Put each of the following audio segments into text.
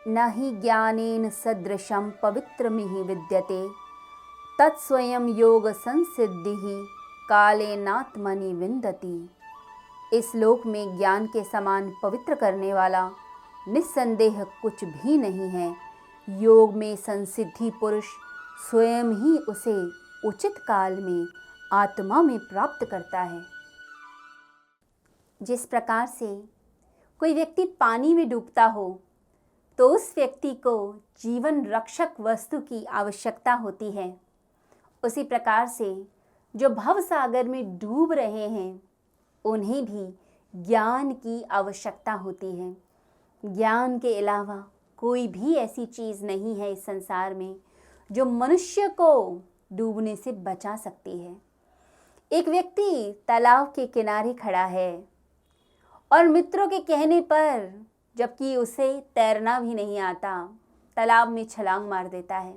न हि ज्ञानेन सदृशं पवित्रमिहि विद्यते तत्स्वयं योग संसिद्धिः कालेनात्मनि विन्दति। इस लोक में ज्ञान के समान पवित्र करने वाला निस्संदेह कुछ भी नहीं है। योग में संसिद्धि पुरुष स्वयं ही उसे उचित काल में आत्मा में प्राप्त करता है। जिस प्रकार से कोई व्यक्ति पानी में डूबता हो तो उस व्यक्ति को जीवन रक्षक वस्तु की आवश्यकता होती है, उसी प्रकार से जो भव सागर में डूब रहे हैं उन्हें भी ज्ञान की आवश्यकता होती है। ज्ञान के अलावा कोई भी ऐसी चीज़ नहीं है इस संसार में जो मनुष्य को डूबने से बचा सकती है। एक व्यक्ति तालाब के किनारे खड़ा है और मित्रों के कहने पर, जबकि उसे तैरना भी नहीं आता, तालाब में छलांग मार देता है।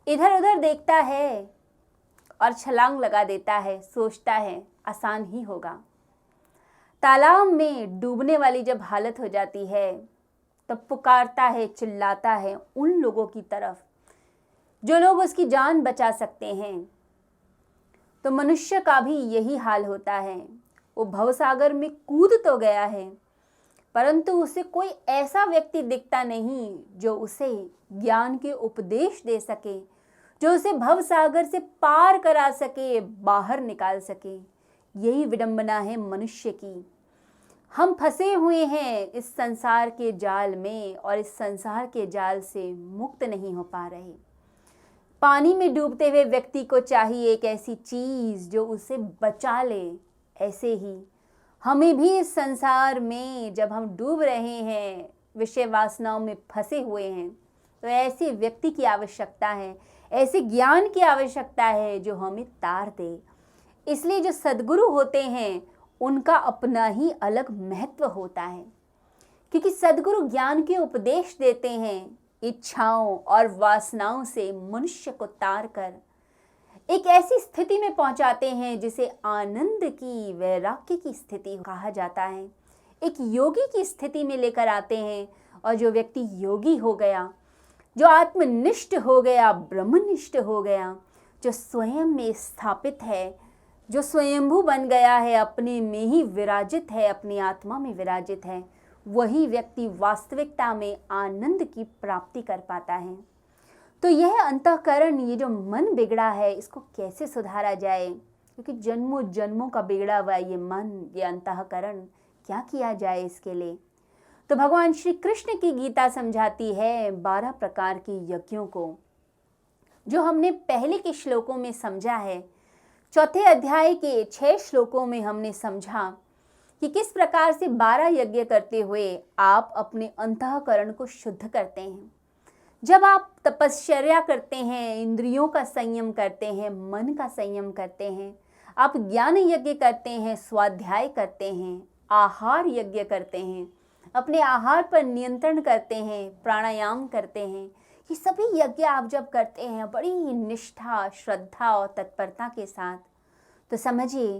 इधर उधर देखता है और छलांग लगा देता है, सोचता है आसान ही होगा। तालाब में डूबने वाली जब हालत हो जाती है तब पुकारता है, चिल्लाता है उन लोगों की तरफ जो लोग उसकी जान बचा सकते हैं। तो मनुष्य का भी यही हाल होता है। वो भवसागर में कूद तो गया है, परंतु उसे कोई ऐसा व्यक्ति दिखता नहीं जो उसे ज्ञान के उपदेश दे सके, जो उसे भवसागर से पार करा सके, बाहर निकाल सके। यही विडंबना है मनुष्य की। हम फंसे हुए हैं इस संसार के जाल में और इस संसार के जाल से मुक्त नहीं हो पा रहे। पानी में डूबते हुए व्यक्ति को चाहिए एक ऐसी चीज़ जो उसे बचा ले। ऐसे ही हमें भी इस संसार में जब हम डूब रहे हैं, विषय वासनाओं में फंसे हुए हैं, तो ऐसे व्यक्ति की आवश्यकता है, ऐसे ज्ञान की आवश्यकता है जो हमें तार दे। इसलिए जो सद्गुरु होते हैं उनका अपना ही अलग महत्व होता है, क्योंकि सद्गुरु ज्ञान के उपदेश देते हैं, इच्छाओं और वासनाओं से मनुष्य को तार कर एक ऐसी स्थिति में पहुंचाते हैं जिसे आनंद की, वैराग्य की स्थिति कहा जाता है। एक योगी की स्थिति में लेकर आते हैं और जो व्यक्ति योगी हो गया, जो आत्मनिष्ठ हो गया, ब्रह्मनिष्ठ हो गया, जो स्वयं में स्थापित है, जो स्वयंभू बन गया है, अपने में ही विराजित है, अपनी आत्मा में विराजित है, वही व्यक्ति वास्तविकता में आनंद की प्राप्ति कर पाता है। तो यह अंतःकरण, ये जो मन बिगड़ा है, इसको कैसे सुधारा जाए? क्योंकि जन्मों जन्मों का बिगड़ा हुआ ये मन, ये अंतःकरण, क्या किया जाए इसके लिए? तो भगवान श्री कृष्ण की गीता समझाती है 12 प्रकार के यज्ञों को, जो हमने पहले के श्लोकों में समझा है। चौथे अध्याय के 6 श्लोकों में हमने समझा कि किस प्रकार से 12 यज्ञ करते हुए आप अपने अंतःकरण को शुद्ध करते हैं। जब आप तपश्चर्या करते हैं, इंद्रियों का संयम करते हैं, मन का संयम करते हैं, आप ज्ञान यज्ञ करते हैं, स्वाध्याय करते हैं, आहार यज्ञ करते हैं, अपने आहार पर नियंत्रण करते हैं, प्राणायाम करते हैं, ये सभी यज्ञ आप जब करते हैं बड़ी निष्ठा, श्रद्धा और तत्परता के साथ, तो समझिए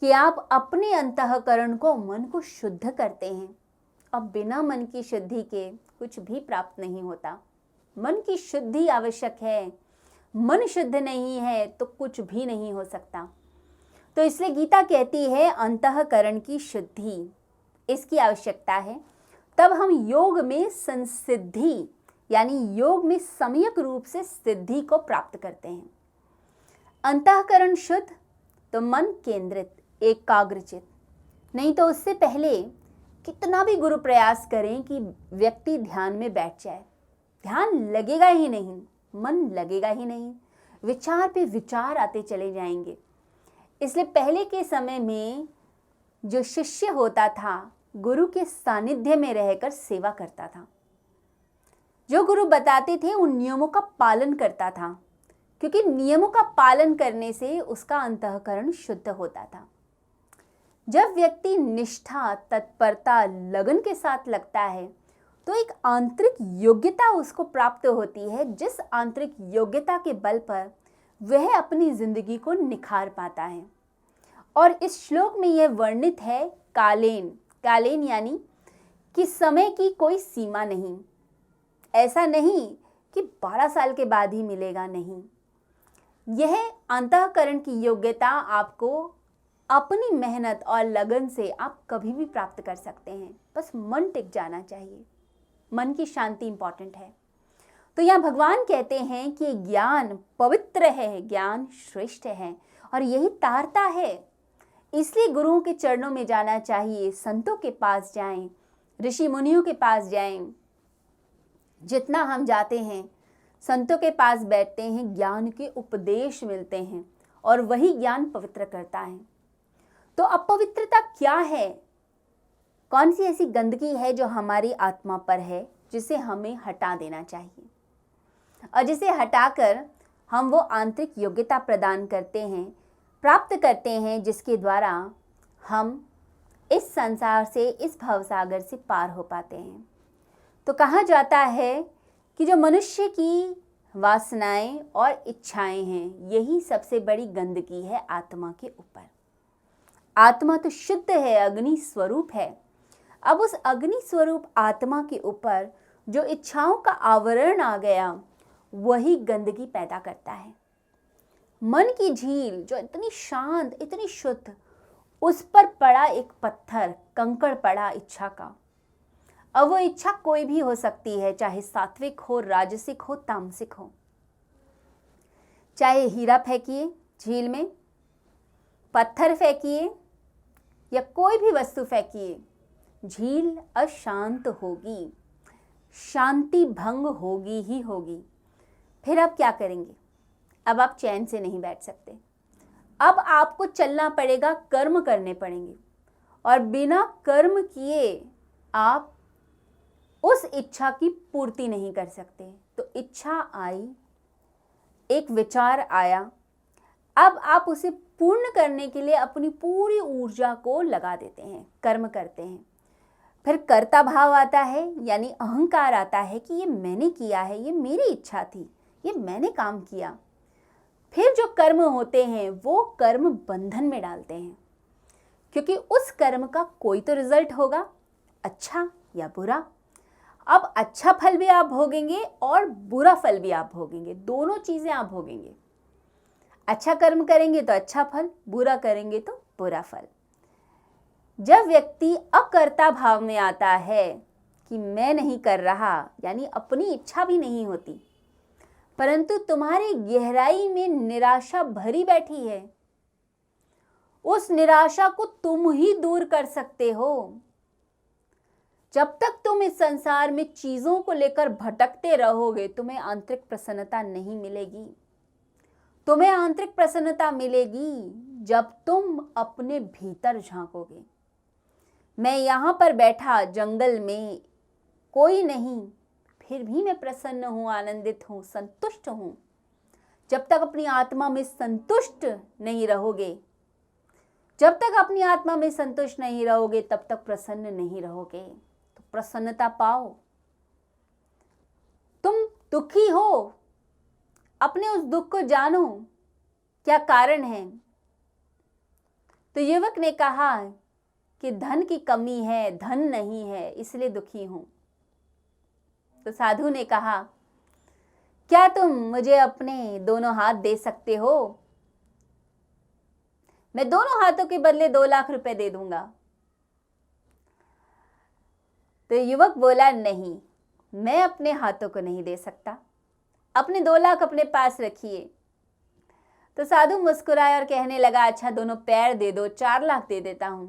कि आप अपने अंतःकरण को, मन को शुद्ध करते हैं। अब बिना मन की शुद्धि के कुछ भी प्राप्त नहीं होता। मन की शुद्धि आवश्यक है। मन शुद्ध नहीं है तो कुछ भी नहीं हो सकता। तो इसलिए गीता कहती है अंतःकरण की शुद्धि, इसकी आवश्यकता है। तब हम योग में संसिद्धि, यानी योग में सम्यक रूप से सिद्धि को प्राप्त करते हैं। अंतःकरण शुद्ध तो मन केंद्रित, एकाग्रचित। नहीं तो उससे पहले कितना भी गुरु प्रयास करें कि व्यक्ति ध्यान में बैठ जाए, ध्यान लगेगा ही नहीं, मन लगेगा ही नहीं, विचार पे विचार आते चले जाएंगे। इसलिए पहले के समय में जो शिष्य होता था गुरु के सानिध्य में रहकर सेवा करता था। जो गुरु बताते थे उन नियमों का पालन करता था, क्योंकि नियमों का पालन करने से उसका अंतःकरण शुद्ध होता था। जब व्यक्ति निष्ठा, तत्परता, लगन के साथ लगता है तो एक आंतरिक योग्यता उसको प्राप्त होती है, जिस आंतरिक योग्यता के बल पर वह अपनी जिंदगी को निखार पाता है। और इस श्लोक में यह वर्णित है कालेन। कालेन यानी कि समय की कोई सीमा नहीं। ऐसा नहीं कि 12 साल के बाद ही मिलेगा, नहीं। यह अंतःकरण की योग्यता आपको अपनी मेहनत और लगन से आप कभी भी प्राप्त कर सकते हैं। बस मन टिक जाना चाहिए, मन की शांति इंपॉर्टेंट है। तो यहाँ भगवान कहते हैं कि ज्ञान पवित्र है, ज्ञान श्रेष्ठ है और यही तारता है। इसलिए गुरुओं के चरणों में जाना चाहिए, संतों के पास जाएं, ऋषि मुनियों के पास जाएं। जितना हम जाते हैं, संतों के पास बैठते हैं, ज्ञान के उपदेश मिलते हैं और वही ज्ञान पवित्र करता है। तो अपवित्रता क्या है? कौन सी ऐसी गंदगी है जो हमारी आत्मा पर है, जिसे हमें हटा देना चाहिए और जिसे हटाकर हम वो आंतरिक योग्यता प्रदान करते हैं, प्राप्त करते हैं, जिसके द्वारा हम इस संसार से, इस भवसागर से पार हो पाते हैं। तो कहा जाता है कि जो मनुष्य की वासनाएं और इच्छाएं हैं, यही सबसे बड़ी गंदगी है आत्मा के ऊपर। आत्मा तो शुद्ध है, अग्नि स्वरूप है। अब उस अग्नि स्वरूप आत्मा के ऊपर जो इच्छाओं का आवरण आ गया, वही गंदगी पैदा करता है। मन की झील जो इतनी शांत, इतनी शुद्ध, उस पर पड़ा एक पत्थर, कंकड़ पड़ा इच्छा का। अब वो इच्छा कोई भी हो सकती है, चाहे सात्विक हो, राजसिक हो, तामसिक हो। चाहे हीरा फेंकिए झील में, पत्थर फेंकिए या कोई भी वस्तु फेंकिए, झील अशांत होगी, शांति भंग होगी ही होगी। फिर आप क्या करेंगे? अब आप चैन से नहीं बैठ सकते। अब आपको चलना पड़ेगा, कर्म करने पड़ेंगे और बिना कर्म किए आप उस इच्छा की पूर्ति नहीं कर सकते। तो इच्छा आई, एक विचार आया, अब आप उसे पूर्ण करने के लिए अपनी पूरी ऊर्जा को लगा देते हैं, कर्म करते हैं। फिर कर्ता भाव आता है, यानी अहंकार आता है कि ये मैंने किया है, ये मेरी इच्छा थी, ये मैंने काम किया। फिर जो कर्म होते हैं वो कर्म बंधन में डालते हैं, क्योंकि उस कर्म का कोई तो रिजल्ट होगा, अच्छा या बुरा। अब अच्छा फल भी आप भोगेंगे और बुरा फल भी आप भोगेंगे, दोनों चीजें आप भोगेंगे। अच्छा कर्म करेंगे तो अच्छा फल, बुरा करेंगे तो बुरा फल। जब व्यक्ति अकर्ता भाव में आता है कि मैं नहीं कर रहा, यानी अपनी इच्छा भी नहीं होती, परंतु तुम्हारी गहराई में निराशा भरी बैठी है, उस निराशा को तुम ही दूर कर सकते हो। जब तक तुम इस संसार में चीजों को लेकर भटकते रहोगे, तुम्हें आंतरिक प्रसन्नता नहीं मिलेगी। तुम्हें आंतरिक प्रसन्नता मिलेगी जब तुम अपने भीतर झांकोगे। मैं यहाँ पर बैठा जंगल में, कोई नहीं, फिर भी मैं प्रसन्न हूँ, आनंदित हूँ, संतुष्ट हूँ। जब तक अपनी आत्मा में संतुष्ट नहीं रहोगे, जब तक अपनी आत्मा में संतुष्ट नहीं रहोगे, तब तक प्रसन्न नहीं रहोगे। तो प्रसन्नता पाओ। तुम दुखी हो, अपने उस दुख को जानो, क्या कारण है। तो युवक ने कहा कि धन की कमी है, धन नहीं है, इसलिए दुखी हूं। तो साधु ने कहा, क्या तुम मुझे अपने दोनों हाथ दे सकते हो? मैं दोनों हाथों के बदले 2 लाख रुपए दे दूंगा। तो युवक बोला, नहीं, मैं अपने हाथों को नहीं दे सकता, अपने 2 लाख अपने पास रखिए। तो साधु मुस्कुराया और कहने लगा, अच्छा दोनों पैर दे दो, 4 लाख दे देता हूं।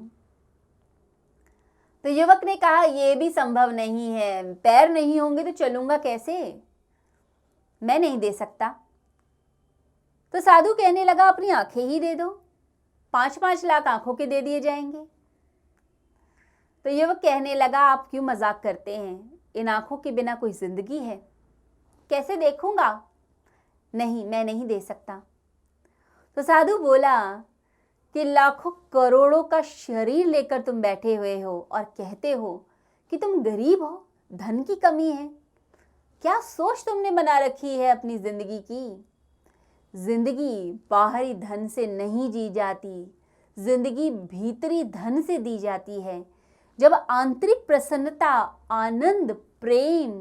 तो युवक ने कहा, यह भी संभव नहीं है, पैर नहीं होंगे तो चलूंगा कैसे, मैं नहीं दे सकता। तो साधु कहने लगा, अपनी आंखें ही दे दो, 5-5 लाख आंखों के दे दिए जाएंगे। तो युवक कहने लगा, आप क्यों मजाक करते हैं, इन आंखों के बिना कोई जिंदगी है, कैसे देखूंगा, नहीं, मैं नहीं दे सकता। तो साधु बोला कि लाखों करोड़ों का शरीर लेकर तुम बैठे हुए हो और कहते हो कि तुम गरीब हो, धन की कमी है। क्या सोच तुमने बना रखी है अपनी जिंदगी की? जिंदगी बाहरी धन से नहीं जी जाती, जिंदगी भीतरी धन से दी जाती है। जब आंतरिक प्रसन्नता, आनंद, प्रेम,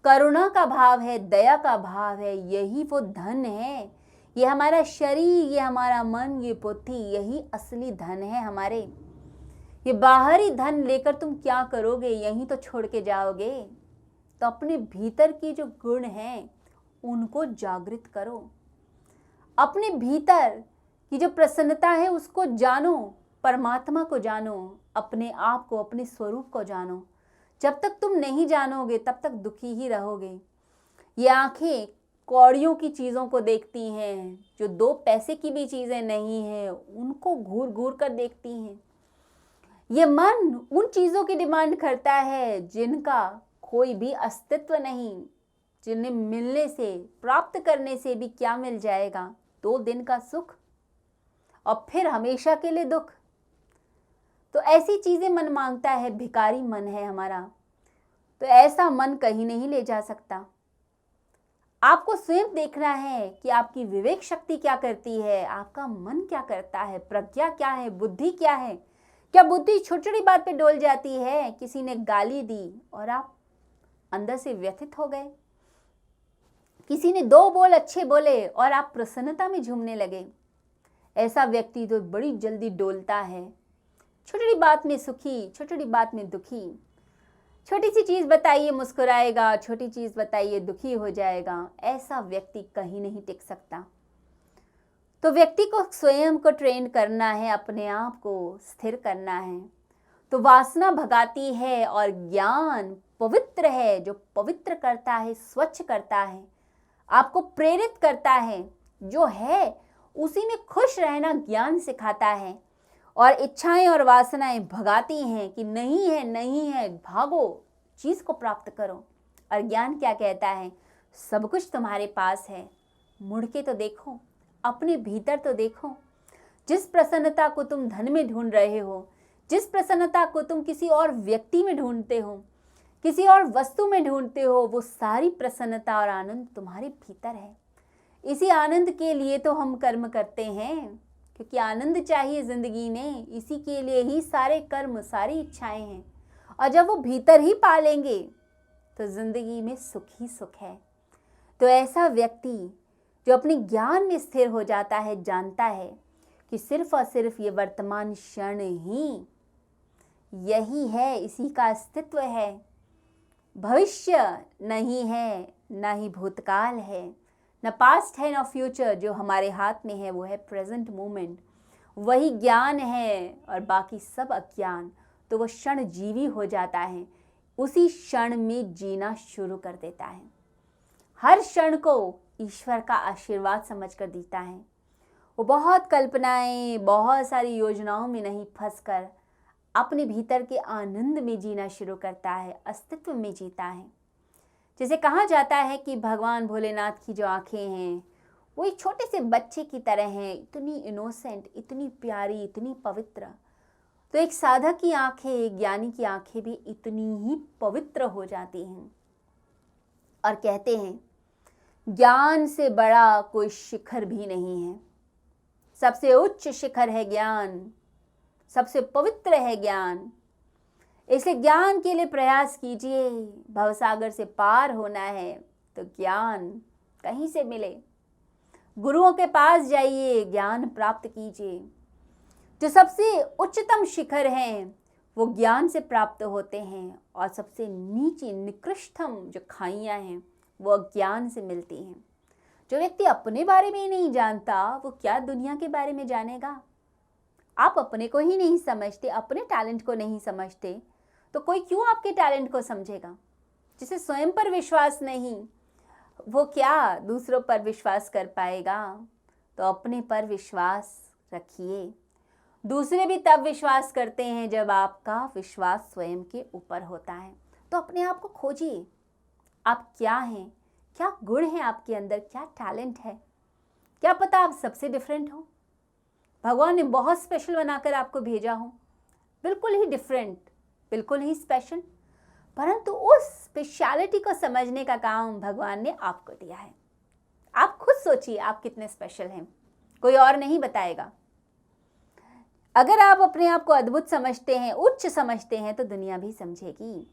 करुणा का भाव है, दया का भाव है, यही वो धन है। ये हमारा शरीर, ये हमारा मन, ये बुद्धि, यही असली धन है हमारे। ये बाहरी धन लेकर तुम क्या करोगे, यहीं तो छोड़ के जाओगे। तो अपने भीतर की जो गुण हैं उनको जागृत करो। अपने भीतर की जो प्रसन्नता है उसको जानो, परमात्मा को जानो, अपने आप को, अपने स्वरूप को जानो। जब तक तुम नहीं जानोगे तब तक दुखी ही रहोगे। ये आंखें कौड़ियों की चीज़ों को देखती हैं, जो 2 पैसे की भी चीज़ें नहीं हैं उनको घूर घूर कर देखती हैं। ये मन उन चीज़ों की डिमांड करता है जिनका कोई भी अस्तित्व नहीं, जिन्हें मिलने से, प्राप्त करने से भी क्या मिल जाएगा, 2 दिन का सुख और फिर हमेशा के लिए दुख। तो ऐसी चीज़ें मन मांगता है, भिखारी मन है हमारा। तो ऐसा मन कहीं नहीं ले जा सकता। आपको स्वयं देखना है कि आपकी विवेक शक्ति क्या करती है, आपका मन क्या करता है, प्रज्ञा क्या है, बुद्धि क्या है। क्या बुद्धि छोटी छोटी बात पे डोल जाती है? किसी ने गाली दी और आप अंदर से व्यथित हो गए, किसी ने 2 बोल अच्छे बोले और आप प्रसन्नता में झूमने लगे। ऐसा व्यक्ति तो बड़ी जल्दी डोलता है, छोटी छोटी बात में सुखी, छोटी छोटी बात में दुखी। छोटी सी चीज़ बताइए मुस्कुराएगा, छोटी चीज़ बताइए दुखी हो जाएगा। ऐसा व्यक्ति कहीं नहीं टिक सकता। तो व्यक्ति को स्वयं को ट्रेन करना है, अपने आप को स्थिर करना है। तो वासना भगाती है और ज्ञान पवित्र है, जो पवित्र करता है, स्वच्छ करता है, आपको प्रेरित करता है। जो है उसी में खुश रहना ज्ञान सिखाता है और इच्छाएं और वासनाएं भगाती हैं कि नहीं है, नहीं है, भागो, चीज़ को प्राप्त करो। और ज्ञान क्या कहता है? सब कुछ तुम्हारे पास है, मुड़ के तो देखो, अपने भीतर तो देखो। जिस प्रसन्नता को तुम धन में ढूंढ रहे हो, जिस प्रसन्नता को तुम किसी और व्यक्ति में ढूंढते हो, किसी और वस्तु में ढूंढते हो, वो सारी प्रसन्नता और आनंद तुम्हारे भीतर है। इसी आनंद के लिए तो हम कर्म करते हैं, क्योंकि आनंद चाहिए ज़िंदगी में। इसी के लिए ही सारे कर्म, सारी इच्छाएं हैं। और जब वो भीतर ही पालेंगे तो ज़िंदगी में सुख ही सुख है। तो ऐसा व्यक्ति जो अपने ज्ञान में स्थिर हो जाता है, जानता है कि सिर्फ और सिर्फ ये वर्तमान क्षण ही यही है, इसी का अस्तित्व है। भविष्य नहीं है, ना ही भूतकाल है, न पास्ट है, न फ्यूचर। जो हमारे हाथ में है वो है प्रेजेंट मोमेंट। वही ज्ञान है और बाकी सब अज्ञान। तो वो क्षण जीवी हो जाता है, उसी क्षण में जीना शुरू कर देता है। हर क्षण को ईश्वर का आशीर्वाद समझकर जीता है। वो बहुत कल्पनाएं, बहुत सारी योजनाओं में नहीं फंसकर अपने भीतर के आनंद में जीना शुरू करता है, अस्तित्व में जीता है। जैसे कहा जाता है कि भगवान भोलेनाथ की जो आंखें हैं वो एक छोटे से बच्चे की तरह हैं, इतनी इनोसेंट, इतनी प्यारी, इतनी पवित्र। तो एक साधक की आंखें, एक ज्ञानी की आंखें भी इतनी ही पवित्र हो जाती हैं। और कहते हैं ज्ञान से बड़ा कोई शिखर भी नहीं है। सबसे उच्च शिखर है ज्ञान, सबसे पवित्र है ज्ञान। इसलिए ज्ञान के लिए प्रयास कीजिए। भवसागर से पार होना है तो ज्ञान कहीं से मिले, गुरुओं के पास जाइए, ज्ञान प्राप्त कीजिए। जो सबसे उच्चतम शिखर हैं वो ज्ञान से प्राप्त होते हैं, और सबसे नीची निकृष्टतम जो खाइयाँ हैं वो अज्ञान से मिलती हैं। जो व्यक्ति अपने बारे में ही नहीं जानता वो क्या दुनिया के बारे में जानेगा। आप अपने को ही नहीं समझते, अपने टैलेंट को नहीं समझते, तो कोई क्यों आपके टैलेंट को समझेगा। जिसे स्वयं पर विश्वास नहीं, वो क्या दूसरों पर विश्वास कर पाएगा। तो अपने पर विश्वास रखिए। दूसरे भी तब विश्वास करते हैं जब आपका विश्वास स्वयं के ऊपर होता है। तो अपने आप को खोजिए, आप क्या हैं, क्या गुण है आपके अंदर, क्या टैलेंट है। क्या पता आप सबसे डिफरेंट हो, भगवान ने बहुत स्पेशल बनाकर आपको भेजा हो, बिल्कुल ही डिफरेंट, बिल्कुल ही स्पेशल। परंतु उस स्पेशलिटी को समझने का काम भगवान ने आपको दिया है। आप खुद सोचिए आप कितने स्पेशल हैं, कोई और नहीं बताएगा। अगर आप अपने आप को अद्भुत समझते हैं, उच्च समझते हैं, तो दुनिया भी समझेगी।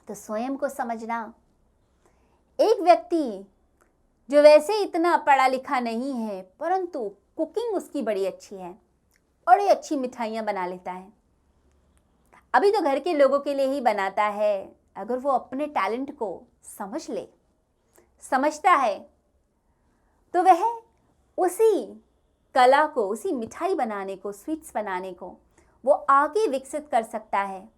तो स्वयं को समझना, एक व्यक्ति जो वैसे इतना पढ़ा लिखा नहीं है, परंतु कुकिंग उसकी बड़ी अच्छी है, बड़ी अच्छी मिठाइयाँ बना लेता है। अभी तो घर के लोगों के लिए ही बनाता है। अगर वो अपने टैलेंट को समझता है, तो वह उसी कला को, उसी मिठाई बनाने को, स्वीट्स बनाने को वो आगे विकसित कर सकता है।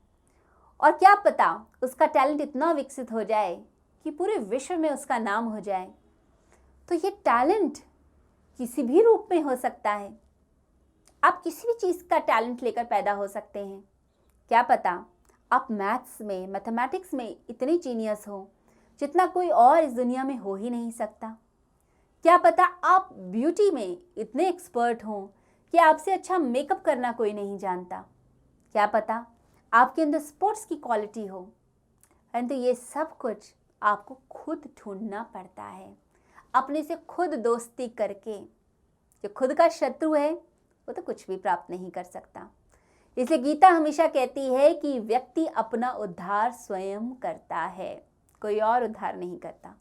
और क्या पता उसका टैलेंट इतना विकसित हो जाए कि पूरे विश्व में उसका नाम हो जाए। तो ये टैलेंट किसी भी रूप में हो सकता है। आप किसी भी चीज़ का टैलेंट लेकर पैदा हो सकते हैं। क्या पता आप मैथ्स में, मैथमेटिक्स में इतने जीनियस हो जितना कोई और इस दुनिया में हो ही नहीं सकता। क्या पता आप ब्यूटी में इतने एक्सपर्ट हों कि आपसे अच्छा मेकअप करना कोई नहीं जानता। क्या पता आपके अंदर स्पोर्ट्स की क्वालिटी हो। परंतु ये सब कुछ आपको खुद ढूंढना पड़ता है, अपने से खुद दोस्ती करके। जो खुद का शत्रु है वो तो कुछ भी प्राप्त नहीं कर सकता। इसलिए गीता हमेशा कहती है कि व्यक्ति अपना उद्धार स्वयं करता है, कोई और उद्धार नहीं करता।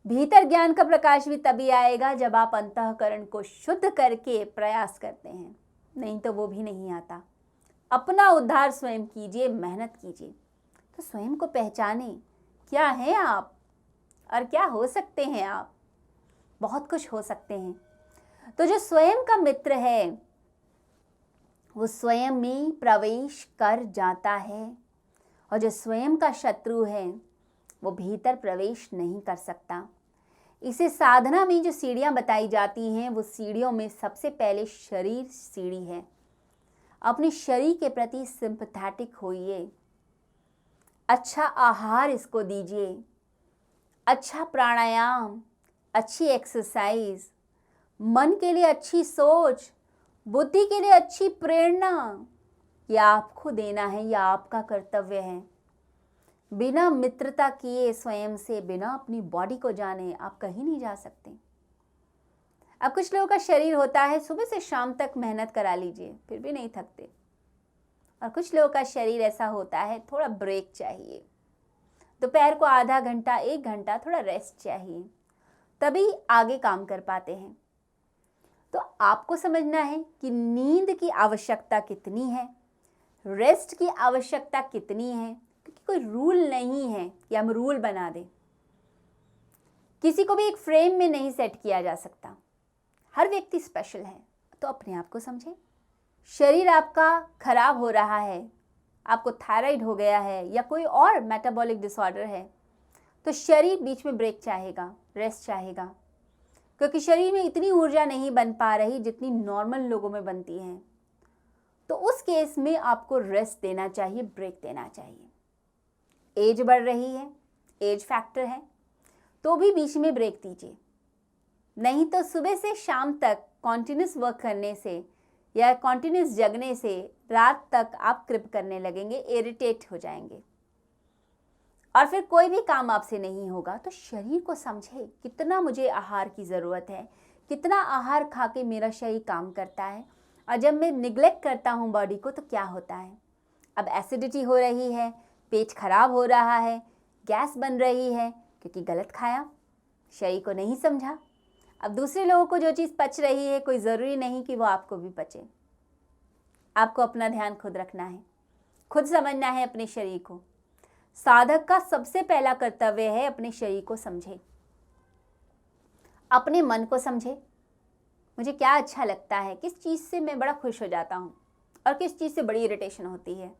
भीतर ज्ञान का प्रकाश भी तभी आएगा जब आप अंतःकरण को शुद्ध करके प्रयास करते हैं, नहीं तो वो भी नहीं आता। अपना उद्धार स्वयं कीजिए, मेहनत कीजिए। तो स्वयं को पहचाने, क्या हैं आप और क्या हो सकते हैं आप। बहुत कुछ हो सकते हैं। तो जो स्वयं का मित्र है वो स्वयं में प्रवेश कर जाता है, और जो स्वयं का शत्रु है वो भीतर प्रवेश नहीं कर सकता। इसे साधना में जो सीढ़ियाँ बताई जाती हैं, वो सीढ़ियों में सबसे पहले शरीर सीढ़ी है। अपने शरीर के प्रति सिंपैथेटिक होइए, अच्छा आहार इसको दीजिए, अच्छा प्राणायाम, अच्छी एक्सरसाइज, मन के लिए अच्छी सोच, बुद्धि के लिए अच्छी प्रेरणा, ये आपको देना है, यह आपका कर्तव्य है। बिना मित्रता किए स्वयं से, बिना अपनी बॉडी को जाने आप कहीं नहीं जा सकते। अब कुछ लोगों का शरीर होता है सुबह से शाम तक मेहनत करा लीजिए फिर भी नहीं थकते, और कुछ लोगों का शरीर ऐसा होता है थोड़ा ब्रेक चाहिए, दोपहर को आधा घंटा 1 घंटा थोड़ा रेस्ट चाहिए, तभी आगे काम कर पाते हैं। तो आपको समझना है कि नींद की आवश्यकता कितनी है, रेस्ट की आवश्यकता कितनी है, क्योंकि कोई रूल नहीं है कि हम रूल बना दें। किसी को भी एक फ्रेम में नहीं सेट किया जा सकता। हर व्यक्ति स्पेशल है। तो अपने आप को समझें। शरीर आपका खराब हो रहा है, आपको थायराइड हो गया है या कोई और मेटाबॉलिक डिसऑर्डर है, तो शरीर बीच में ब्रेक चाहेगा, रेस्ट चाहेगा, क्योंकि शरीर में इतनी ऊर्जा नहीं बन पा रही जितनी नॉर्मल लोगों में बनती है। तो उस केस में आपको रेस्ट देना चाहिए, ब्रेक देना चाहिए। एज बढ़ रही है, एज फैक्टर है, तो भी बीच में ब्रेक दीजिए। नहीं तो सुबह से शाम तक कॉन्टिन्यूस वर्क करने से या कॉन्टिन्यूस जगने से रात तक आप क्रिप करने लगेंगे, इरिटेट हो जाएंगे, और फिर कोई भी काम आपसे नहीं होगा। तो शरीर को समझे, कितना मुझे आहार की ज़रूरत है, कितना आहार खा के मेरा शरीर काम करता है, और जब मैं निग्लेक्ट करता हूँ बॉडी को तो क्या होता है। अब एसिडिटी हो रही है, पेट खराब हो रहा है, गैस बन रही है, क्योंकि गलत खाया, शरीर को नहीं समझा। अब दूसरे लोगों को जो चीज़ पच रही है, कोई ज़रूरी नहीं कि वो आपको भी पचे। आपको अपना ध्यान खुद रखना है, खुद समझना है अपने शरीर को। साधक का सबसे पहला कर्तव्य है अपने शरीर को समझे, अपने मन को समझे। मुझे क्या अच्छा लगता है, किस चीज़ से मैं बड़ा खुश हो जाता हूँ और किस चीज़ से बड़ी इरिटेशन होती है,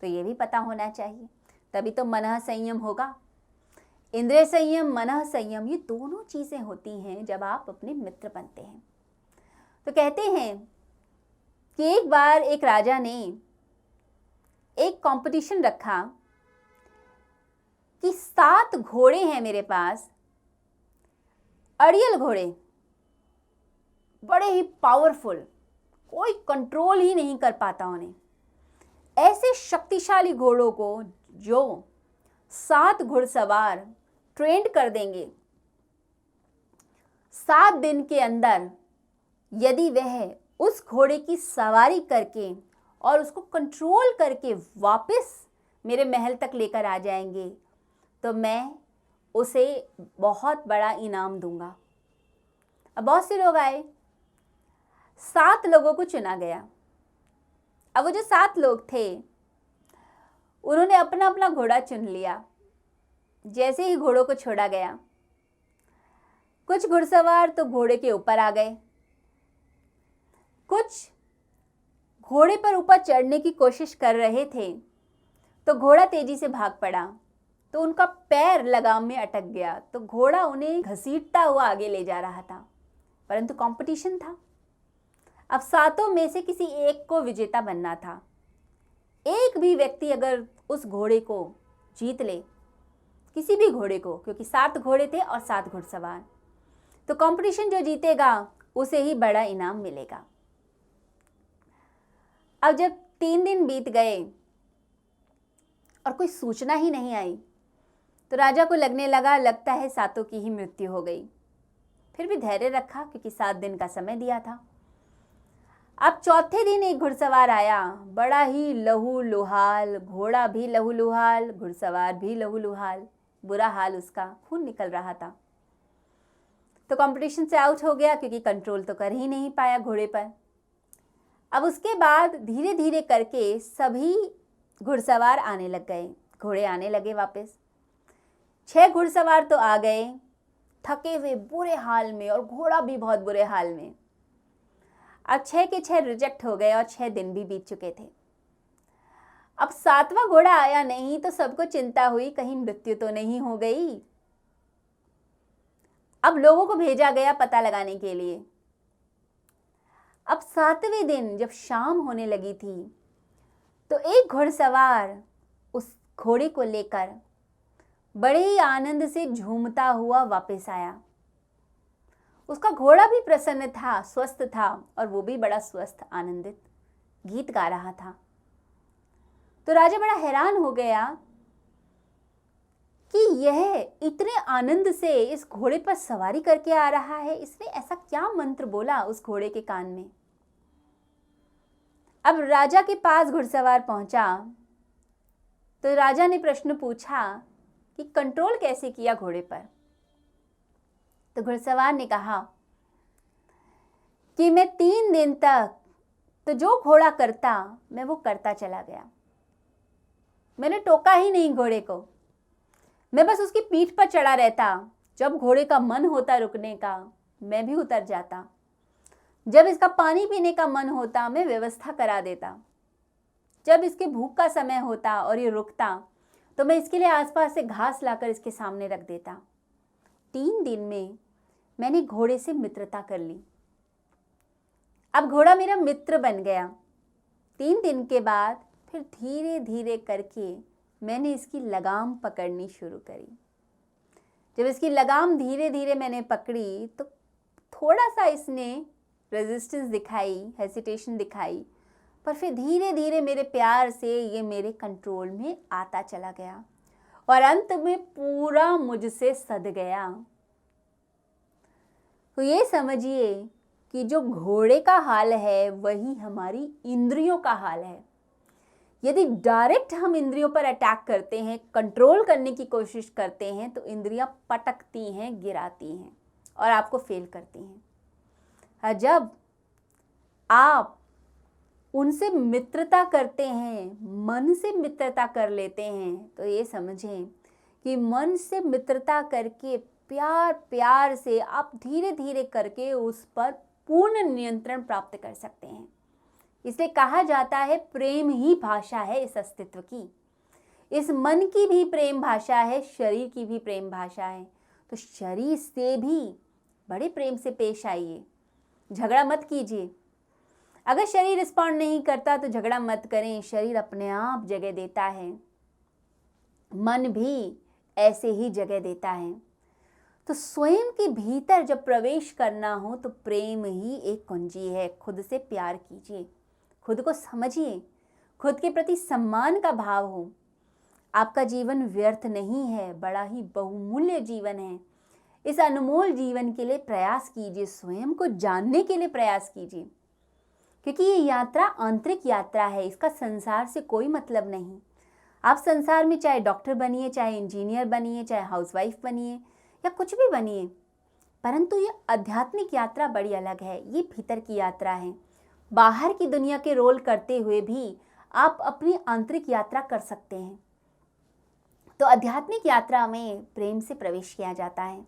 तो ये भी पता होना चाहिए। तभी तो मनः संयम होगा। इंद्रिय संयम, मनः संयम, ये दोनों चीज़ें होती हैं जब आप अपने मित्र बनते हैं। तो कहते हैं कि एक बार एक राजा ने एक कंपटीशन रखा कि 7 घोड़े हैं मेरे पास, अड़ियल घोड़े, बड़े ही पावरफुल, कोई कंट्रोल ही नहीं कर पाता उन्हें। ऐसे शक्तिशाली घोड़ों को जो 7 घुड़सवार ट्रेंड कर देंगे, 7 दिन के अंदर यदि वह उस घोड़े की सवारी करके और उसको कंट्रोल करके वापस मेरे महल तक लेकर आ जाएंगे, तो मैं उसे बहुत बड़ा इनाम दूंगा। अब बहुत से लोग आए, 7 लोगों को चुना गया। अब वो जो 7 लोग थे उन्होंने अपना अपना घोड़ा चुन लिया। जैसे ही घोड़ों को छोड़ा गया, कुछ घुड़सवार तो घोड़े के ऊपर आ गए, कुछ घोड़े पर ऊपर चढ़ने की कोशिश कर रहे थे तो घोड़ा तेजी से भाग पड़ा, तो उनका पैर लगाम में अटक गया, तो घोड़ा उन्हें घसीटता हुआ आगे ले जा रहा था। परंतु कंपटीशन था। अब 7 में से किसी एक को विजेता बनना था। एक भी व्यक्ति अगर उस घोड़े को जीत ले, किसी भी घोड़े को, क्योंकि 7 घोड़े थे और 7 घुड़सवार, तो कंपटीशन जो जीतेगा उसे ही बड़ा इनाम मिलेगा। अब जब 3 दिन बीत गए और कोई सूचना ही नहीं आई, तो राजा को लगने लगा लगता है 7 की ही मृत्यु हो गई। फिर भी धैर्य रखा, क्योंकि 7 दिन का समय दिया था। अब चौथे दिन एक घुड़सवार आया, बड़ा ही लहूलुहाल, घोड़ा भी लहूलुहाल, घुड़सवार भी लहूलुहाल, बुरा हाल, उसका खून निकल रहा था। तो कंपटीशन से आउट हो गया, क्योंकि कंट्रोल तो कर ही नहीं पाया घोड़े पर। अब उसके बाद धीरे धीरे करके सभी घुड़सवार आने लग गए, घोड़े आने लगे वापस। 6 घुड़सवार तो आ गए थके हुए बुरे हाल में, और घोड़ा भी बहुत बुरे हाल में। अब 6 के 6 रिजेक्ट हो गए और 6 दिन भी बीत चुके थे। अब 7वां घोड़ा आया नहीं, तो सबको चिंता हुई कहीं मृत्यु तो नहीं हो गई। अब लोगों को भेजा गया पता लगाने के लिए। अब 7वें दिन जब शाम होने लगी थी, तो एक घुड़सवार उस घोड़े को लेकर बड़े ही आनंद से झूमता हुआ वापस आया। उसका घोड़ा भी प्रसन्न था, स्वस्थ था, और वो भी बड़ा स्वस्थ आनंदित गीत गा रहा था। तो राजा बड़ा हैरान हो गया कि यह इतने आनंद से इस घोड़े पर सवारी करके आ रहा है, इसने ऐसा क्या मंत्र बोला उस घोड़े के कान में। अब राजा के पास घुड़सवार पहुंचा, तो राजा ने प्रश्न पूछा कि कंट्रोल कैसे किया घोड़े पर। तो घुड़सवार ने कहा कि मैं 3 दिन तक तो जो घोड़ा करता मैं वो करता चला गया, मैंने टोका ही नहीं घोड़े को, मैं बस उसकी पीठ पर चढ़ा रहता। जब घोड़े का मन होता रुकने का, मैं भी उतर जाता। जब इसका पानी पीने का मन होता, मैं व्यवस्था करा देता। जब इसके भूख का समय होता और ये रुकता, तो मैं इसके लिए आसपास से घास लाकर इसके सामने रख देता। 3 दिन में मैंने घोड़े से मित्रता कर ली। अब घोड़ा मेरा मित्र बन गया। 3 दिन के बाद फिर धीरे धीरे करके मैंने इसकी लगाम पकड़नी शुरू करी। जब इसकी लगाम धीरे धीरे मैंने पकड़ी, तो थोड़ा सा इसने रेजिस्टेंस दिखाई, हेसिटेशन दिखाई, पर फिर धीरे धीरे मेरे प्यार से ये मेरे कंट्रोल में आता चला गया और अंत में पूरा मुझसे सध गया। तो ये समझिए कि जो घोड़े का हाल है वही हमारी इंद्रियों का हाल है। यदि डायरेक्ट हम इंद्रियों पर अटैक करते हैं, कंट्रोल करने की कोशिश करते हैं, तो इंद्रियां पटकती हैं, गिराती हैं और आपको फेल करती हैं। और जब आप उनसे मित्रता करते हैं, मन से मित्रता कर लेते हैं, तो ये समझें कि मन से मित्रता करके प्यार प्यार से आप धीरे धीरे करके उस पर पूर्ण नियंत्रण प्राप्त कर सकते हैं। इसलिए कहा जाता है प्रेम ही भाषा है इस अस्तित्व की। इस मन की भी प्रेम भाषा है, शरीर की भी प्रेम भाषा है। तो शरीर से भी बड़े प्रेम से पेश आइए, झगड़ा मत कीजिए। अगर शरीर रिस्पॉन्ड नहीं करता तो झगड़ा मत करें, शरीर अपने आप जगह देता है, मन भी ऐसे ही जगह देता है। तो स्वयं के भीतर जब प्रवेश करना हो तो प्रेम ही एक कुंजी है। खुद से प्यार कीजिए, खुद को समझिए, खुद के प्रति सम्मान का भाव हो। आपका जीवन व्यर्थ नहीं है, बड़ा ही बहुमूल्य जीवन है। इस अनमोल जीवन के लिए प्रयास कीजिए, स्वयं को जानने के लिए प्रयास कीजिए, क्योंकि ये यात्रा आंतरिक यात्रा है, इसका संसार से कोई मतलब नहीं। आप संसार में चाहे डॉक्टर बनिए, चाहे इंजीनियर बनिए, चाहे हाउसवाइफ बनिए या कुछ भी बनिए, परंतु ये आध्यात्मिक यात्रा बड़ी अलग है। ये भीतर की यात्रा है। बाहर की दुनिया के रोल करते हुए भी आप अपनी आंतरिक यात्रा कर सकते हैं। तो आध्यात्मिक यात्रा में प्रेम से प्रवेश किया जाता है।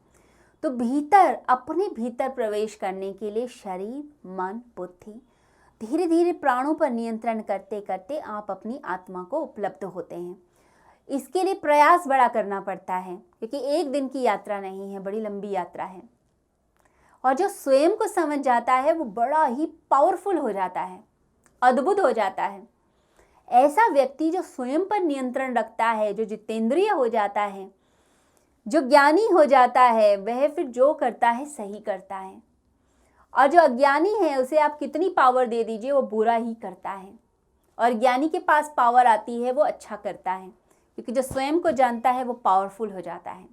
तो भीतर, अपने भीतर प्रवेश करने के लिए शरीर, मन, बुद्धि, धीरे धीरे प्राणों पर नियंत्रण करते करते आप अपनी आत्मा को उपलब्ध होते हैं। इसके लिए प्रयास बड़ा करना पड़ता है, क्योंकि एक दिन की यात्रा नहीं है, बड़ी लंबी यात्रा है। और जो स्वयं को समझ जाता है वो बड़ा ही पावरफुल हो जाता है, अद्भुत हो जाता है। ऐसा व्यक्ति जो स्वयं पर नियंत्रण रखता है, जो जितेंद्रिय हो जाता है, जो ज्ञानी हो जाता है, वह फिर जो करता है सही करता है। और जो अज्ञानी है उसे आप कितनी पावर दे दीजिए वो बुरा ही करता है। और ज्ञानी के पास पावर आती है वो अच्छा करता है, क्योंकि जो स्वयं को जानता है वो पावरफुल हो जाता है।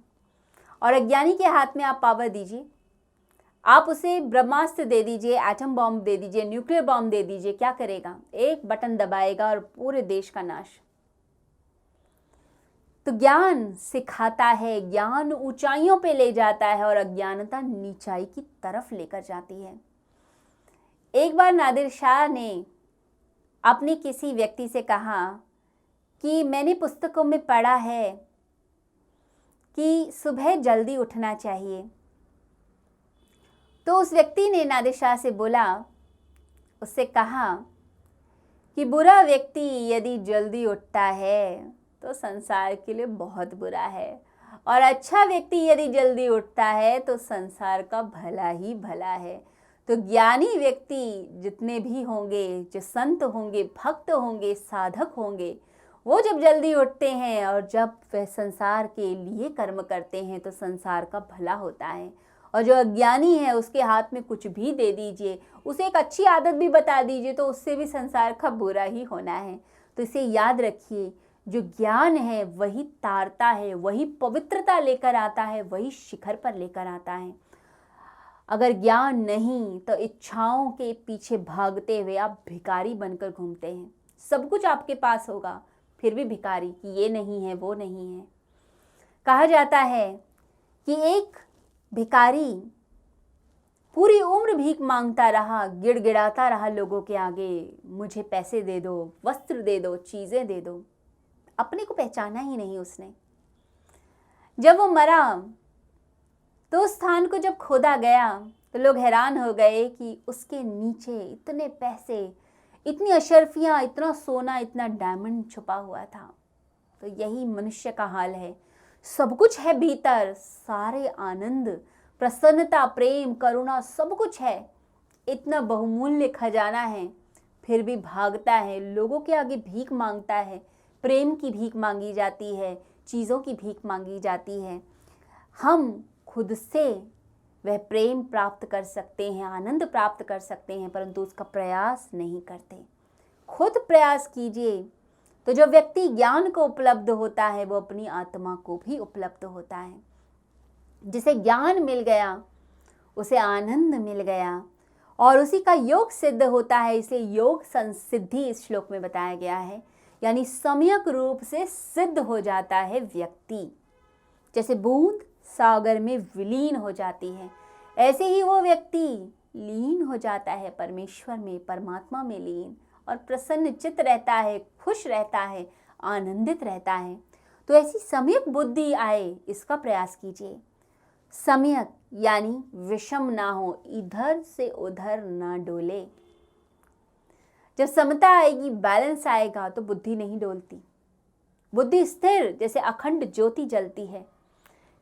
और अज्ञानी के हाथ में आप पावर दीजिए, आप उसे ब्रह्मास्त्र दे दीजिए, एटम बॉम्ब दे दीजिए, न्यूक्लियर बॉम्ब दे दीजिए, क्या करेगा? एक बटन दबाएगा और पूरे देश का नाश। तो ज्ञान सिखाता है, ज्ञान ऊंचाइयों पे ले जाता है और अज्ञानता नीचाई की तरफ लेकर जाती है। एक बार नादिर शाह ने अपने किसी व्यक्ति से कहा कि मैंने पुस्तकों में पढ़ा है कि सुबह जल्दी उठना चाहिए। तो उस व्यक्ति ने नादिर शाह से बोला, उससे कहा कि बुरा व्यक्ति यदि जल्दी उठता है तो संसार के लिए बहुत बुरा है, और अच्छा व्यक्ति यदि जल्दी उठता है तो संसार का भला ही भला है। तो ज्ञानी व्यक्ति जितने भी होंगे, जो संत होंगे, भक्त होंगे, साधक होंगे, वो जब जल्दी उठते हैं और जब वह संसार के लिए कर्म करते हैं तो संसार का भला होता है। और जो अज्ञानी है उसके हाथ में कुछ भी दे दीजिए, उसे एक अच्छी आदत भी बता दीजिए, तो उससे भी संसार का बुरा ही होना है। तो इसे याद रखिए, जो ज्ञान है वही तारता है, वही पवित्रता लेकर आता है, वही शिखर पर लेकर आता है। अगर ज्ञान नहीं तो इच्छाओं के पीछे भागते हुए आप भिखारी बनकर घूमते हैं। सब कुछ आपके पास होगा, फिर भी भिखारी, कि ये नहीं है, वो नहीं है। कहा जाता है कि एक भिखारी पूरी उम्र भीख मांगता रहा, गिड़गिड़ाता रहा लोगों के आगे, मुझे पैसे दे दो, वस्त्र दे दो, चीज़ें दे दो। अपने को पहचाना ही नहीं उसने। जब वो मरा तो उस स्थान को जब खोदा गया तो लोग हैरान हो गए कि उसके नीचे इतने पैसे, इतनी अशर्फियाँ, इतना सोना, इतना डायमंड छुपा हुआ था। तो यही मनुष्य का हाल है। सब कुछ है भीतर, सारे आनंद, प्रसन्नता, प्रेम, करुणा, सब कुछ है, इतना बहुमूल्य खजाना है, फिर भी भागता है, लोगों के आगे भीख मांगता है। प्रेम की भीख मांगी जाती है, चीज़ों की भीख मांगी जाती है। हम खुद से वह प्रेम प्राप्त कर सकते हैं, आनंद प्राप्त कर सकते हैं, परंतु उसका प्रयास नहीं करते। खुद प्रयास कीजिए तो जो व्यक्ति ज्ञान को उपलब्ध होता है वो अपनी आत्मा को भी उपलब्ध होता है। जिसे ज्ञान मिल गया उसे आनंद मिल गया और उसी का योग सिद्ध होता है। इसे योग संसिद्धि इस श्लोक में बताया गया है, यानी सम्यक रूप से सिद्ध हो जाता है व्यक्ति। जैसे बूंद सागर में विलीन हो जाती है, ऐसे ही वो व्यक्ति लीन हो जाता है परमेश्वर में, परमात्मा में लीन, और प्रसन्न चित्त रहता है, खुश रहता है, आनंदित रहता है। तो ऐसी सम्यक बुद्धि आए, इसका प्रयास कीजिए। सम्यक यानी विषम ना हो, इधर से उधर ना डोले। जब समता आएगी, बैलेंस आएगा, तो बुद्धि नहीं डोलती। बुद्धि स्थिर, जैसे अखंड ज्योति जलती है।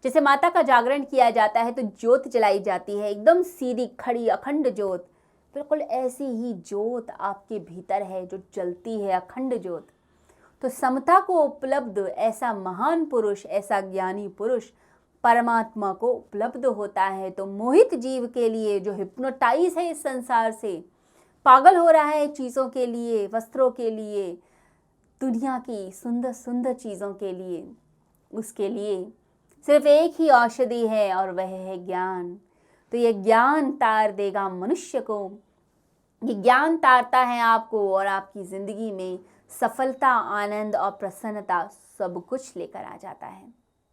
जैसे माता का जागरण किया जाता है तो ज्योत जलाई जाती है, एकदम सीधी खड़ी अखंड ज्योत, बिल्कुल ऐसी ही ज्योत आपके भीतर है जो जलती है, अखंड ज्योत। तो समता को उपलब्ध ऐसा महान पुरुष, ऐसा ज्ञानी पुरुष परमात्मा को उपलब्ध होता है। तो मोहित जीव के लिए, जो हिप्नोटाइज है इस संसार से, पागल हो रहा है चीज़ों के लिए, वस्त्रों के लिए, दुनिया की सुंदर सुंदर चीज़ों के लिए, उसके लिए सिर्फ एक ही औषधि है और वह है ज्ञान। तो ये ज्ञान तार देगा मनुष्य को। ये ज्ञान तारता है आपको और आपकी ज़िंदगी में सफलता, आनंद और प्रसन्नता सब कुछ लेकर आ जाता है।